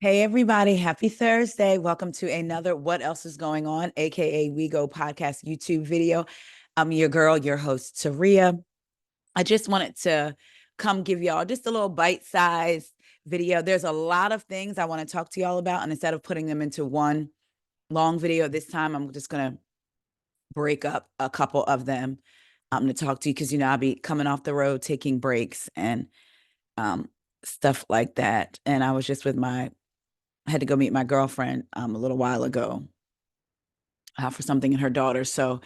Hey everybody, happy Thursday. Welcome to another What Else is Going On, aka We Go podcast YouTube video. I'm your girl, your host, Taria. I just wanted to come give y'all just a little bite-sized video. There's a lot of things I want to talk to y'all about, and instead of putting them into one long video this time, I'm just gonna break up a couple of them. I'm gonna talk to you because I'll be coming off the road, taking breaks and um stuff like that. And I was just with I had to go meet my girlfriend a little while ago for something in her daughter. So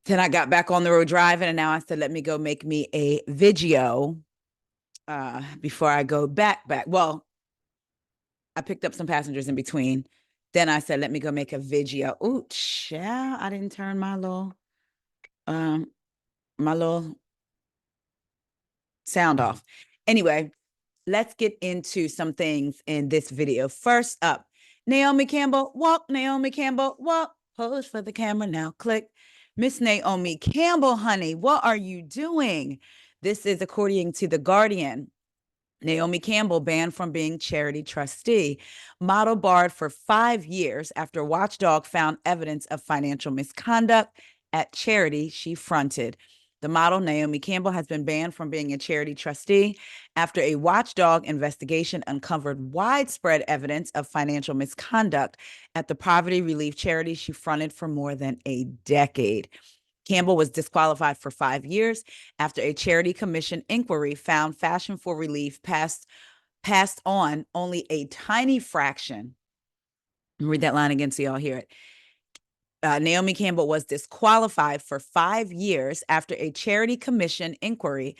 then I got back on the road driving, and now I said, let me go make me a video before I go back. Well, I picked up some passengers in between. Then I said, let me go make a video. Ooh, child, I didn't turn um my little sound off. Anyway, let's get into some things in this video. First up, Naomi Campbell, walk, Naomi Campbell, walk, pose for the camera now, click. Miss Naomi Campbell, honey, what are you doing? This is according to The Guardian. Naomi Campbell banned from being charity trustee. Model barred for 5 years after Watchdog found evidence of financial misconduct at charity she fronted. The model, Naomi Campbell, has been banned from being a charity trustee after a Watchdog investigation uncovered widespread evidence of financial misconduct at the poverty relief charity she fronted for more than a decade. Campbell was disqualified for 5 years after a charity commission inquiry found Fashion for Relief passed on only a tiny fraction. Read that line again so y'all hear it. Naomi Campbell was disqualified for 5 years after a charity commission inquiry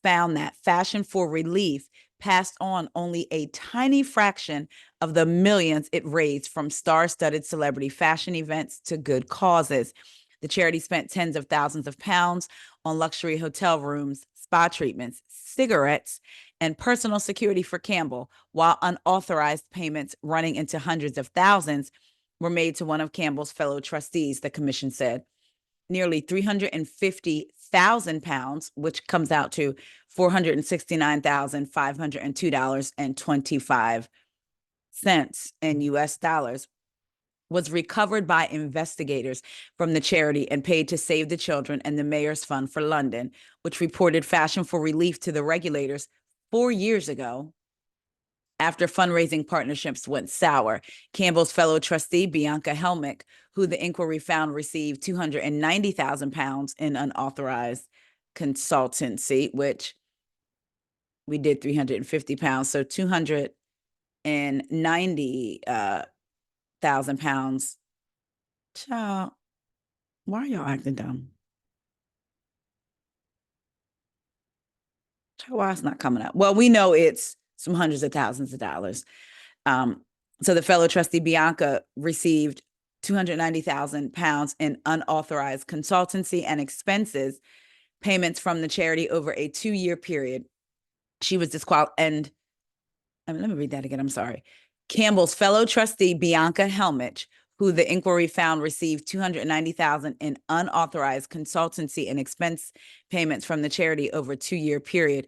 found that Fashion for Relief passed on only a tiny fraction of the millions it raised from star-studded celebrity fashion events to good causes. The charity spent tens of thousands of pounds on luxury hotel rooms, spa treatments, cigarettes, and personal security for Campbell, while unauthorized payments running into hundreds of thousands were made to one of Campbell's fellow trustees, the commission said. Nearly 350,000 pounds, which comes out to $469,502.25 in US dollars, was recovered by investigators from the charity and paid to Save the Children and the Mayor's Fund for London, which reported Fashion for Relief to the regulators 4 years ago after fundraising partnerships went sour. Campbell's fellow trustee, Bianca Helmick, who the inquiry found received 290,000 pounds in unauthorized consultancy, which we did 350 pounds, so 290,000 pounds. Child, why are y'all acting dumb? Child, why it's not coming up? Well, we know it's some hundreds of thousands of dollars. So the fellow trustee Bianca received 290,000 pounds in unauthorized consultancy and expenses payments from the charity over a 2-year period. She was disqualified. And let me read that again. I'm sorry. Campbell's fellow trustee Bianca Helmich, who the inquiry found received 290,000 in unauthorized consultancy and expense payments from the charity over a 2-year period.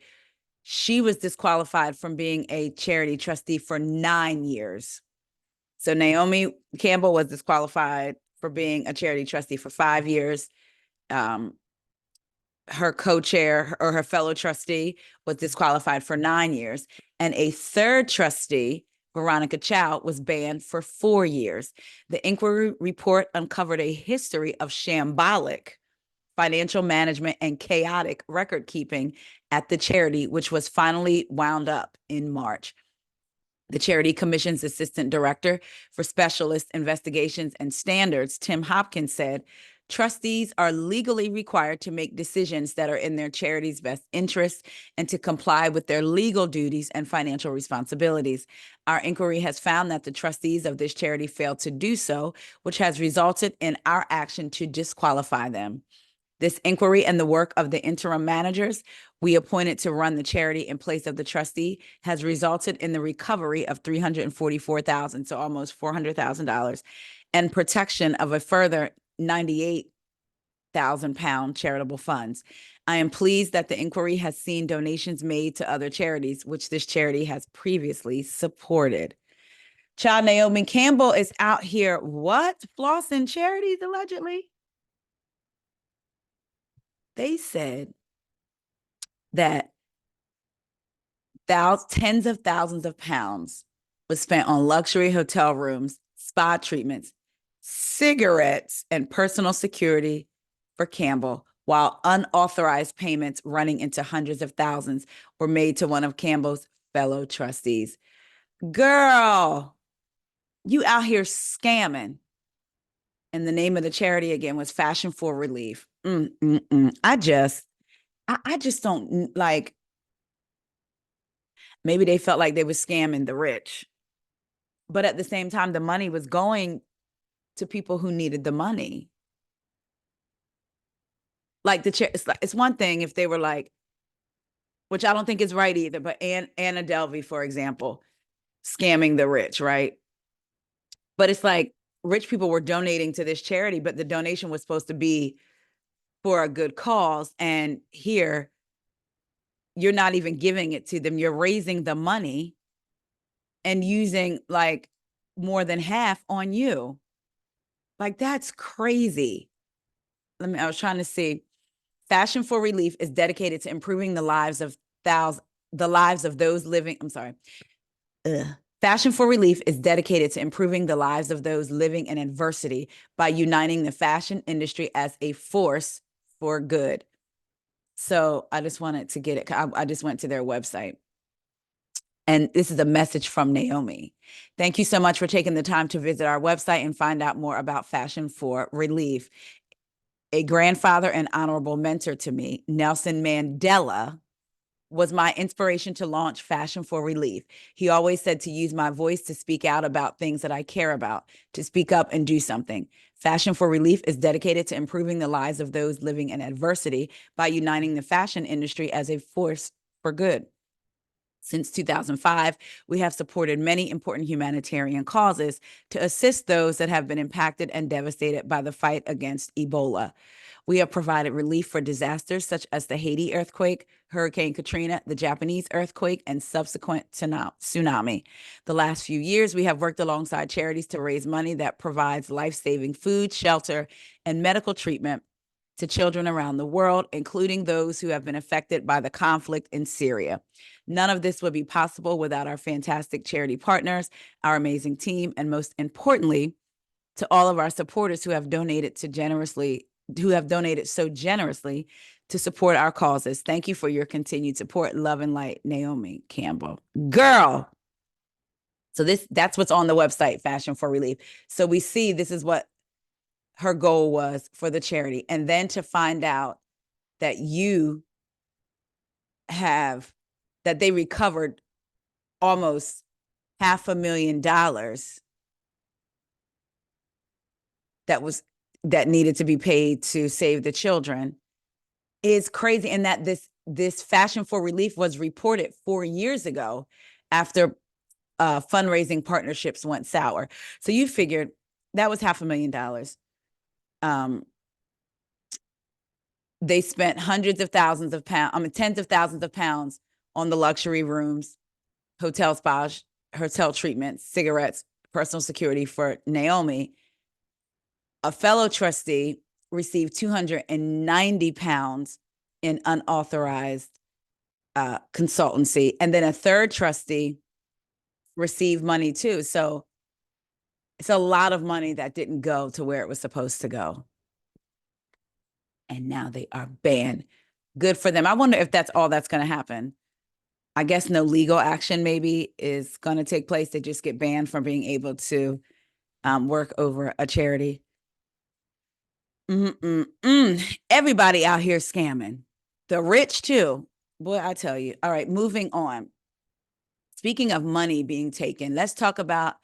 She was disqualified from being a charity trustee for 9 years. So Naomi Campbell was disqualified for being a charity trustee for 5 years. Her co-chair or her fellow trustee was disqualified for 9 years. And a third trustee, Veronica Chow, was banned for 4 years. The inquiry report uncovered a history of shambolic financial management and chaotic record keeping at the charity, which was finally wound up in March. The Charity Commission's Assistant Director for Specialist Investigations and Standards, Tim Hopkins, said, trustees are legally required to make decisions that are in their charity's best interest and to comply with their legal duties and financial responsibilities. Our inquiry has found that the trustees of this charity failed to do so, which has resulted in our action to disqualify them. This inquiry and the work of the interim managers we appointed to run the charity in place of the trustee has resulted in the recovery of $344,000, so almost $400,000, and protection of a further 98,000 pound charitable funds. I am pleased that the inquiry has seen donations made to other charities, which this charity has previously supported. Child Naomi Campbell is out here, what? Flossing charities, allegedly. They said that tens of thousands of pounds was spent on luxury hotel rooms, spa treatments, cigarettes, and personal security for Campbell, while unauthorized payments running into hundreds of thousands were made to one of Campbell's fellow trustees. Girl, you out here scamming. And the name of the charity again was Fashion for Relief. I just don't like. Maybe they felt like they were scamming the rich, but at the same time, the money was going to people who needed the money. Like it's one thing if they were like, which I don't think is right either, but Anna Delvey, for example, scamming the rich, right? But it's like rich people were donating to this charity, but the donation was supposed to be for a good cause. And here, you're not even giving it to them. You're raising the money and using like more than half on you. Like, that's crazy. I was trying to see. Fashion for Relief is dedicated to improving the lives of those living. I'm sorry. Fashion for Relief is dedicated to improving the lives of those living in adversity by uniting the fashion industry as a force for good. So I just wanted to get it. I just went to their website. And this is a message from Naomi. Thank you so much for taking the time to visit our website and find out more about Fashion for Relief. A grandfather and honorable mentor to me, Nelson Mandela, was my inspiration to launch Fashion for Relief. He always said to use my voice to speak out about things that I care about, to speak up and do something. Fashion for Relief is dedicated to improving the lives of those living in adversity by uniting the fashion industry as a force for good. Since 2005, we have supported many important humanitarian causes to assist those that have been impacted and devastated by the fight against Ebola. We have provided relief for disasters such as the Haiti earthquake, Hurricane Katrina, the Japanese earthquake, and subsequent tsunami. The last few years, we have worked alongside charities to raise money that provides life-saving food, shelter, and medical treatment to children around the world, including those who have been affected by the conflict in Syria. None of this would be possible without our fantastic charity partners, our amazing team, and most importantly, to all of our supporters who have donated so generously to support our causes. Thank you for your continued support. Love and light, Naomi Campbell. Girl. So that's what's on the website, Fashion for Relief. So we see this is what her goal was for the charity. And then to find out that that they recovered almost $500,000 that needed to be paid to save the children is crazy. And that this Fashion for Relief was reported 4 years ago after fundraising partnerships went sour. So you figured that was $500,000. They spent hundreds of thousands of pounds, tens of thousands of pounds on the luxury rooms, hotel spas, hotel treatments, cigarettes, personal security for Naomi. A fellow trustee received 290 pounds in unauthorized consultancy. And then a third trustee received money too. So it's a lot of money that didn't go to where it was supposed to go. And now they are banned. Good for them. I wonder if that's all that's going to happen. I guess no legal action maybe is going to take place. They just get banned from being able to work over a charity. Everybody out here scamming. The rich too. Boy, I tell you. All right, moving on. Speaking of money being taken, let's talk about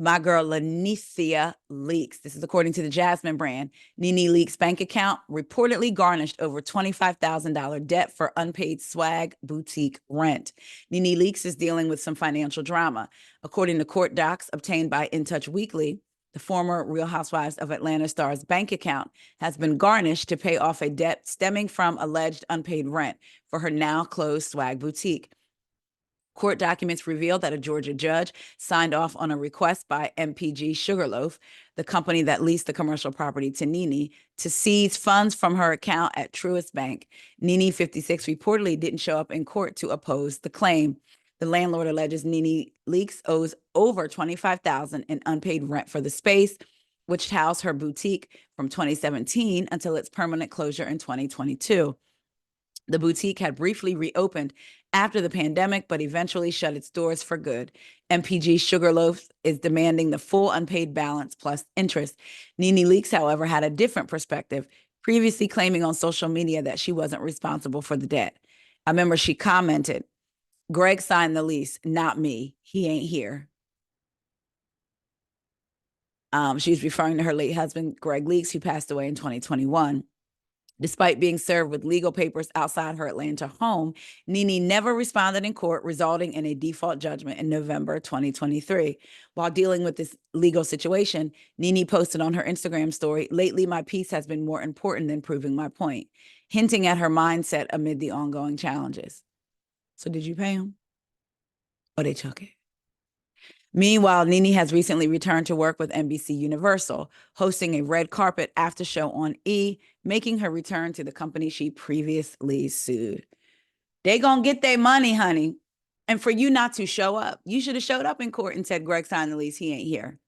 my girl, Lanicia Leaks. This is according to the Jasmine brand. Nene Leaks' bank account reportedly garnished over $25,000 debt for unpaid swag boutique rent. Nene Leaks is dealing with some financial drama. According to court docs obtained by In Touch Weekly, the former Real Housewives of Atlanta star's bank account has been garnished to pay off a debt stemming from alleged unpaid rent for her now closed swag boutique. Court documents reveal that a Georgia judge signed off on a request by MPG Sugarloaf, the company that leased the commercial property to Nene, to seize funds from her account at Truist Bank. Nene, 56, reportedly didn't show up in court to oppose the claim. The landlord alleges Nene Leakes owes over $25,000 in unpaid rent for the space, which housed her boutique from 2017 until its permanent closure in 2022. The boutique had briefly reopened after the pandemic, but eventually shut its doors for good. MPG Sugarloaf is demanding the full unpaid balance plus interest. Nene Leakes, however, had a different perspective, previously claiming on social media that she wasn't responsible for the debt. I remember she commented, "Greg signed the lease, not me. He ain't here." She's referring to her late husband, Greg Leakes, who passed away in 2021. Despite being served with legal papers outside her Atlanta home, Nene never responded in court, resulting in a default judgment in November 2023. While dealing with this legal situation, Nene posted on her Instagram story, "Lately, my peace has been more important than proving my point," hinting at her mindset amid the ongoing challenges. So did you pay him? Or they took it? Meanwhile, Nene has recently returned to work with NBC Universal, hosting a red carpet after show on E, making her return to the company she previously sued. They gonna get their money, honey. And for you not to show up, you should have showed up in court and said, "Greg signed the lease, he ain't here."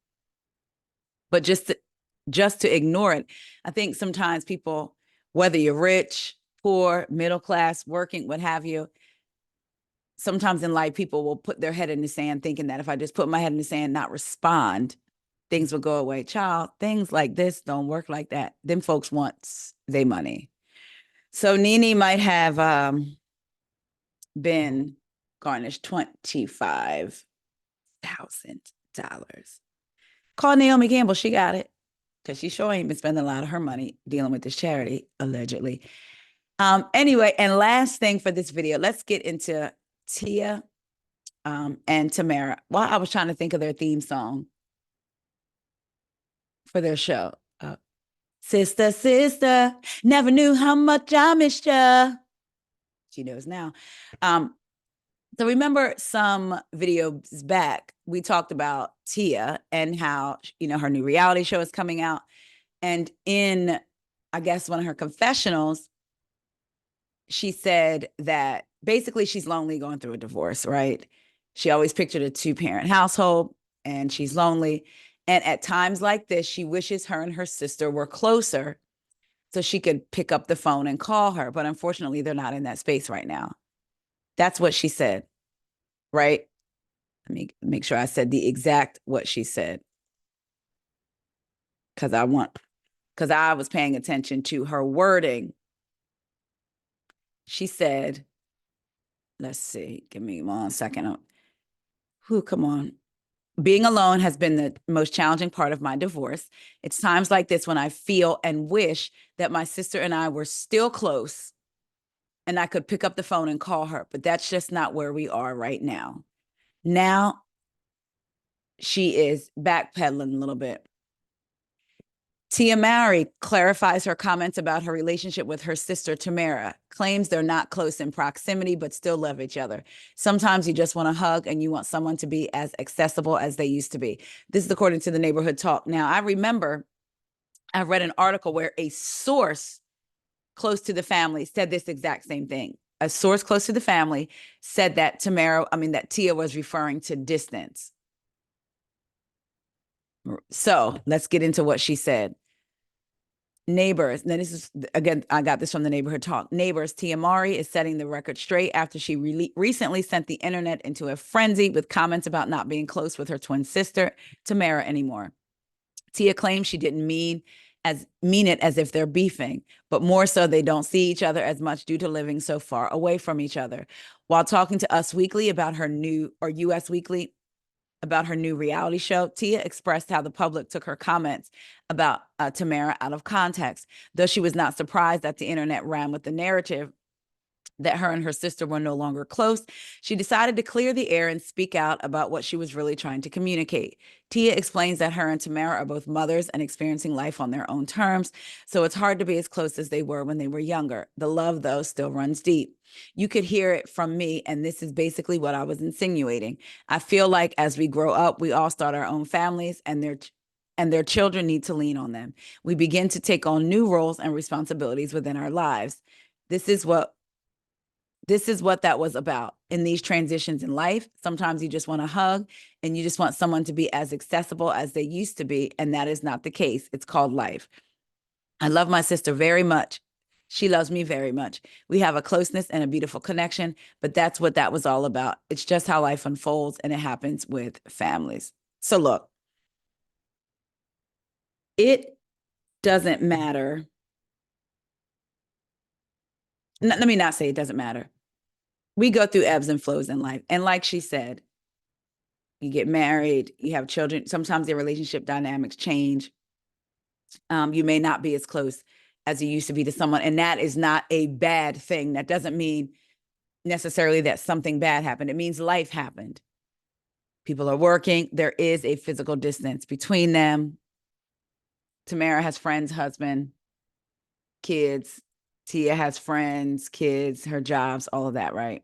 But just to ignore it, I think sometimes people, whether you're rich, poor, middle class, working, what have you, sometimes in life, people will put their head in the sand thinking that if I just put my head in the sand, not respond, things will go away. Child, things like this don't work like that. Them folks want their money. So Nene might have been garnished $25,000. Call Naomi Campbell. She got it. Because she sure ain't been spending a lot of her money dealing with this charity, allegedly. Anyway, and last thing for this video, let's get into Tia and Tamara. While I was trying to think of their theme song for their show. Sister, sister, never knew how much I missed ya. She knows now. So remember some videos back, we talked about Tia and how, her new reality show is coming out. And in, I guess, one of her confessionals, she said that basically she's lonely going through a divorce, right? She always pictured a two-parent household and she's lonely. And at times like this, she wishes her and her sister were closer so she could pick up the phone and call her. But unfortunately, they're not in that space right now. That's what she said, right? Let me make sure I said the exact what she said. Because I was paying attention to her wording. She said, let's see, give me 1 second. Come on. "Being alone has been the most challenging part of my divorce. It's times like this when I feel and wish that my sister and I were still close and I could pick up the phone and call her, but that's just not where we are right now." Now she is backpedaling a little bit. Tia Mowry clarifies her comments about her relationship with her sister, Tamara, claims they're not close in proximity, but still love each other. "Sometimes you just want a hug and you want someone to be as accessible as they used to be." This is according to the Neighborhood Talk. Now, I remember I read an article where a source close to the family said this exact same thing. A source close to the family said that that Tia was referring to distance. So let's get into what she said. Neighbors, now this is, again, I got this from the Neighborhood Talk. Neighbors, Tia Mowry is setting the record straight after she recently sent the internet into a frenzy with comments about not being close with her twin sister, Tamara, anymore. Tia claims she didn't mean it as if they're beefing, but more so they don't see each other as much due to living so far away from each other. While talking to Us Weekly about her new, or US Weekly, about her new reality show, Tia expressed how the public took her comments about Tamara out of context. Though she was not surprised that the internet ran with the narrative that her and her sister were no longer close, she decided to clear the air and speak out about what she was really trying to communicate. Tia explains that her and Tamara are both mothers and experiencing life on their own terms, so it's hard to be as close as they were when they were younger. The love, though, still runs deep. You could hear it from me, and this is basically what I was insinuating. I feel like as we grow up, we all start our own families, and their children need to lean on them. We begin to take on new roles and responsibilities within our lives. This is what that was about in these transitions in life. Sometimes you just want a hug and you just want someone to be as accessible as they used to be. And that is not the case. It's called life. I love my sister very much. She loves me very much. We have a closeness and a beautiful connection, but that's what that was all about. It's just how life unfolds, and it happens with families. So look, it doesn't matter. Let me not say it doesn't matter. We go through ebbs and flows in life. And like she said, you get married, you have children. Sometimes their relationship dynamics change. You may not be as close as you used to be to someone. And that is not a bad thing. That doesn't mean necessarily that something bad happened. It means life happened. People are working. There is a physical distance between them. Tamara has friends, husband, kids. Tia has friends, kids, her jobs, all of that, right?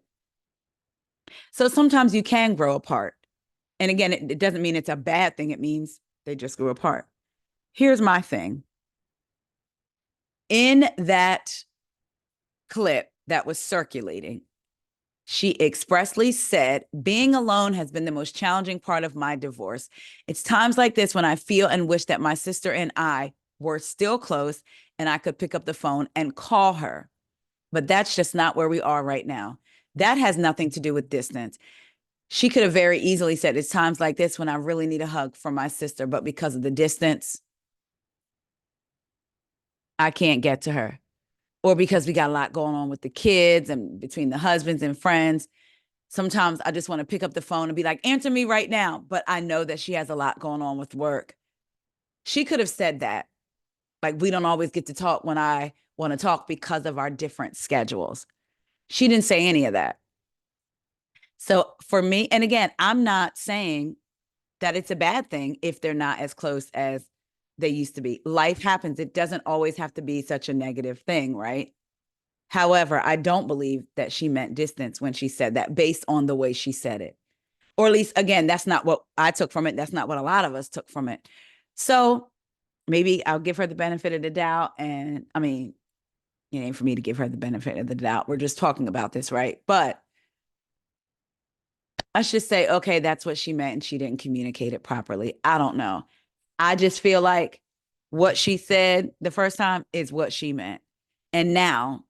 So sometimes you can grow apart. And again, it doesn't mean it's a bad thing. It means they just grew apart. Here's my thing. In that clip that was circulating, she expressly said, being alone has been the most challenging part of my divorce. It's times like this when I feel and wish that my sister and I were still close and I could pick up the phone and call her. But that's just not where we are right now. That has nothing to do with distance. She could have very easily said, it's times like this when I really need a hug from my sister, but because of the distance, I can't get to her. Or because we got a lot going on with the kids and between the husbands and friends. Sometimes I just want to pick up the phone and be like, answer me right now. But I know that she has a lot going on with work. She could have said that. Like, we don't always get to talk when I want to talk because of our different schedules. She didn't say any of that. So for me, and again, I'm not saying that it's a bad thing if they're not as close as they used to be. Life happens. It doesn't always have to be such a negative thing, right? However, I don't believe that she meant distance when she said that based on the way she said it. Or at least, again, that's not what I took from it. That's not what a lot of us took from it. So maybe I'll give her the benefit of the doubt. And I mean, it ain't for me to give her the benefit of the doubt. We're just talking about this, right? But let's just say, okay, that's what she meant and she didn't communicate it properly. I don't know. I just feel like what she said the first time is what she meant. And now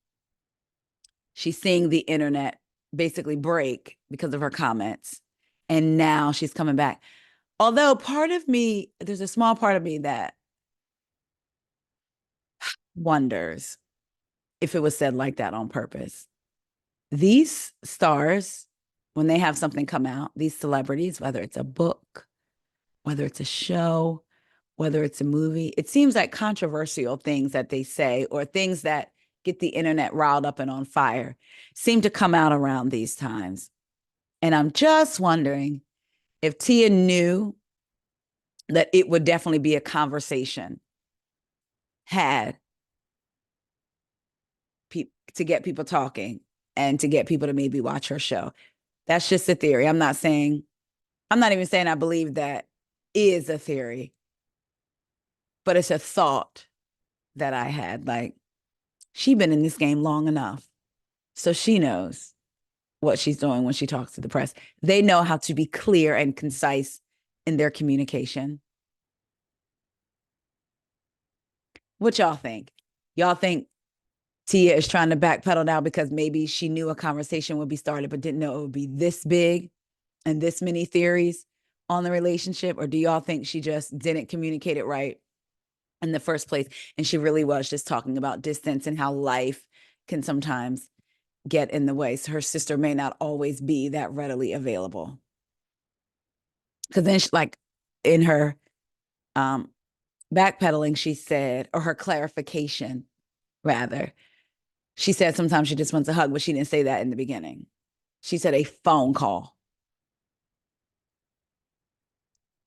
she's seeing the internet basically break because of her comments. And now she's coming back. Although part of me, there's a small part of me that wonders if it was said like that on purpose. These stars, when they have something come out, these celebrities, whether it's a book, whether it's a show, whether it's a movie, it seems like controversial things that they say or things that get the internet riled up and on fire seem to come out around these times. And I'm just wondering if Tia knew that it would definitely be a conversation had to get people talking and to get people to maybe watch her show. That's just a theory. I'm not even saying I believe that is a theory, but it's a thought that I had. Like, she's been in this game long enough, so she knows what she's doing when she talks to the press. They know how to be clear and concise in their communication. What y'all think? Y'all think Tia is trying to backpedal now because maybe she knew a conversation would be started, but didn't know it would be this big and this many theories on the relationship? Or do y'all think she just didn't communicate it right in the first place? And she really was just talking about distance and how life can sometimes get in the way. So her sister may not always be that readily available. Because then, like, in her backpedaling, she said, or her clarification, rather, She said sometimes she just wants a hug, but she didn't say that in the beginning. She said a phone call.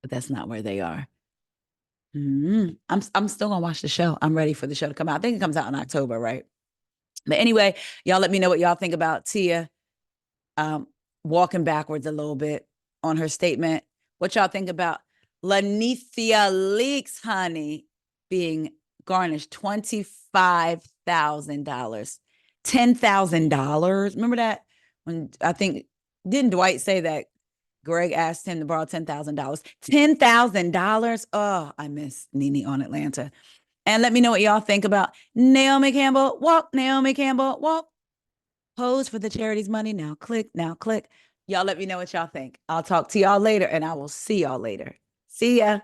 But that's not where they are. I'm still gonna watch the show. I'm ready for the show to come out. I think it comes out in October, right? But anyway, y'all let me know what y'all think about Tia um, walking backwards a little bit on her statement. What y'all think about Lanithia Leaks, honey, being garnished $25,000, $10,000. Remember that when I think didn't Dwight say that Greg asked him to borrow $10,000? $10,000. Oh, I miss Nene on Atlanta. And let me know what y'all think about Naomi Campbell. Walk, Naomi Campbell. Walk. Pose for the charity's money. Now click, now click. Y'all let me know what y'all think. I'll talk to y'all later and I will see y'all later. See ya.